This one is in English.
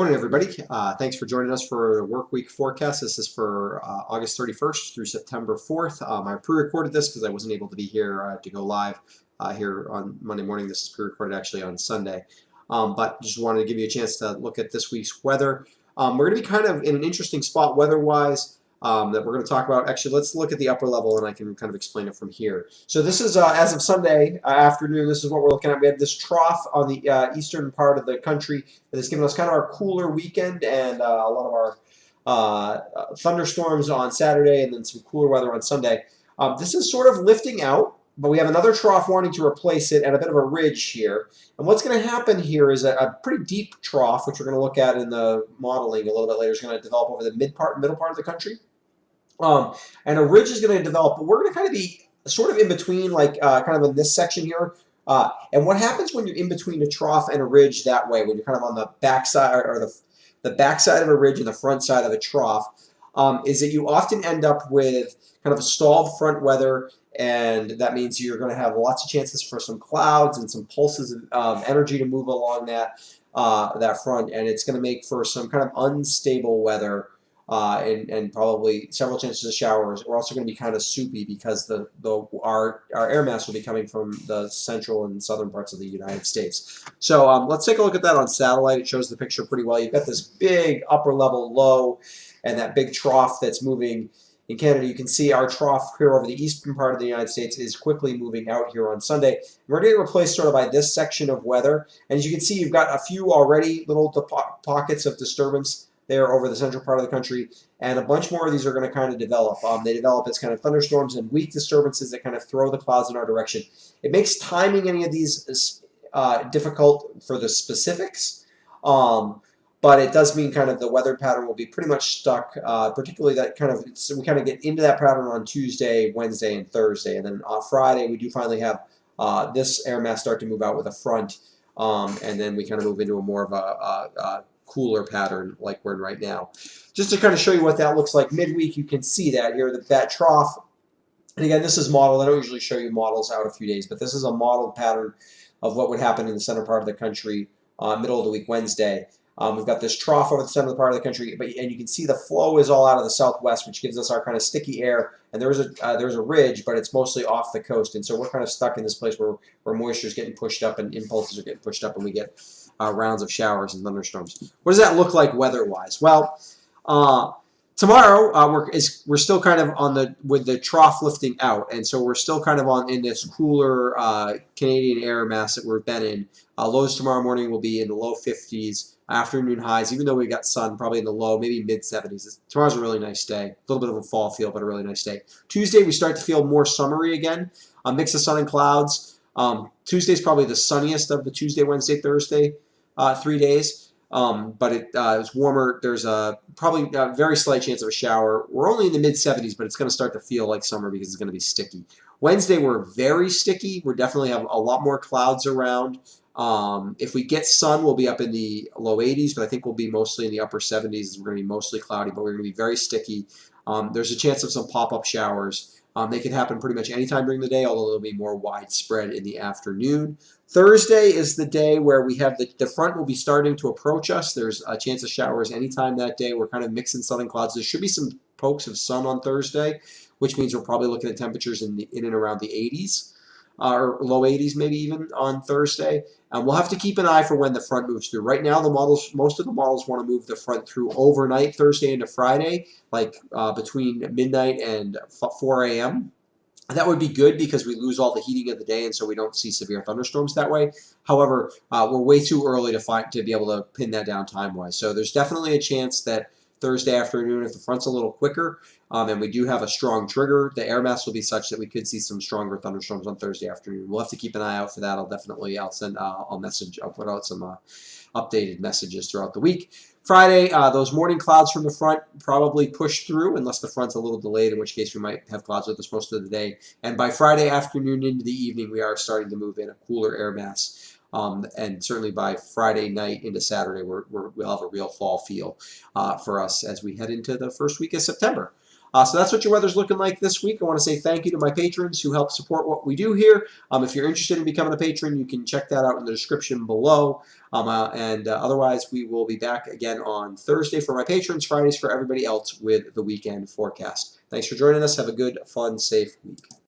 Morning, everybody. Thanks for joining us for the work week forecast. This is for August 31st through September 4th. I pre-recorded this because I wasn't able to be here to go live here on Monday morning. This is pre-recorded actually on Sunday. But just wanted to give you a chance to look at this week's weather. We're going to be kind of in an interesting spot weather-wise that we're going to talk about. Actually, let's look at the upper level and I can kind of explain it from here. So this is, as of Sunday afternoon, this is what we're looking at. We had this trough on the eastern part of the country that has given us kind of our cooler weekend and a lot of our thunderstorms on Saturday and then some cooler weather on Sunday. This is sort of lifting out, but we have another trough warning to replace it and a bit of a ridge here. And what's going to happen here is a pretty deep trough, which we're going to look at in the modeling a little bit later, is going to develop over the middle part of the country. And a ridge is going to develop, but we're going to kind of be sort of in between, like kind of in this section here. And what happens when you're in between a trough and a ridge that way, when you're kind of on the backside or the backside of a ridge and the front side of a trough, is that you often end up with kind of a stalled front weather, and that means you're going to have lots of chances for some clouds and some pulses of energy to move along that front, and it's going to make for some kind of unstable weather. And probably several chances of showers. We're also going to be kind of soupy because our air mass will be coming from the central and southern parts of the United States. So let's take a look at that on satellite. It shows the picture pretty well. You've got this big upper level low and that big trough that's moving in Canada. You can see our trough here over the eastern part of the United States is quickly moving out here on Sunday. We're going to get replaced sort of by this section of weather. And as you can see, you've got a few already little pockets of disturbance there over the central part of the country, and a bunch more of these are going to kind of develop. They develop as kind of thunderstorms and weak disturbances that kind of throw the clouds in our direction. It makes timing any of these difficult for the specifics, but it does mean kind of the weather pattern will be pretty much stuck, particularly that kind of, so we kind of get into that pattern on Tuesday, Wednesday, and Thursday, and then on Friday we do finally have this air mass start to move out with a front, and then we kind of move into a more of a cooler pattern like we're in right now. Just to kind of show you what that looks like midweek, you can see that here, that trough. And again, this is modeled. I don't usually show you models out a few days, but this is a modeled pattern of what would happen in the center part of the country, middle of the week, Wednesday. We've got this trough over the center part of the country, and you can see the flow is all out of the southwest, which gives us our kind of sticky air. And there's a ridge, but it's mostly off the coast, and so we're kind of stuck in this place where moisture is getting pushed up and impulses are getting pushed up, and we get rounds of showers and thunderstorms. What does that look like weather-wise? Well, tomorrow we're still kind of with the trough lifting out, and so we're still kind of in this cooler Canadian air mass that we've been in. Lows tomorrow morning will be in the low 50s. Afternoon highs, even though we got sun, probably in the low, maybe mid 70s. Tomorrow's a really nice day. A little bit of a fall feel, but a really nice day. Tuesday we start to feel more summery again. A mix of sun and clouds. Tuesday's probably the sunniest of the Tuesday, Wednesday, Thursday 3 days. But it's warmer. There's probably a very slight chance of a shower. We're only in the mid 70s, but it's going to start to feel like summer because it's going to be sticky. Wednesday we're very sticky. We definitely have a lot more clouds around. If we get sun, we'll be up in the low 80s, but I think we'll be mostly in the upper 70s. We're going to be mostly cloudy, but we're going to be very sticky. There's a chance of some pop-up showers. They can happen pretty much anytime during the day, although they'll be more widespread in the afternoon. Thursday is the day where we have the front will be starting to approach us. There's a chance of showers anytime that day. We're kind of mixing sun and clouds. There should be some pokes of sun on Thursday, which means we're probably looking at temperatures in and around the 80s. Or low 80s maybe even on Thursday. We'll have to keep an eye for when the front moves through. Right now, most of the models want to move the front through overnight, Thursday into Friday, like between midnight and 4 a.m. That would be good because we lose all the heating of the day, and so we don't see severe thunderstorms that way. However, we're way too early to be able to pin that down time-wise. So there's definitely a chance that Thursday afternoon, if the front's a little quicker, and we do have a strong trigger, the air mass will be such that we could see some stronger thunderstorms on Thursday afternoon. We'll have to keep an eye out for that. I'll put out some updated messages throughout the week. Friday, those morning clouds from the front probably push through, unless the front's a little delayed, in which case we might have clouds with us most of the day. And by Friday afternoon into the evening, we are starting to move in a cooler air mass. And certainly by Friday night into Saturday, we'll have a real fall feel for us as we head into the first week of September. So that's what your weather's looking like this week. I want to say thank you to my patrons who help support what we do here. If you're interested in becoming a patron, you can check that out in the description below. Otherwise, we will be back again on Thursday for my patrons, Fridays for everybody else with the weekend forecast. Thanks for joining us. Have a good, fun, safe week.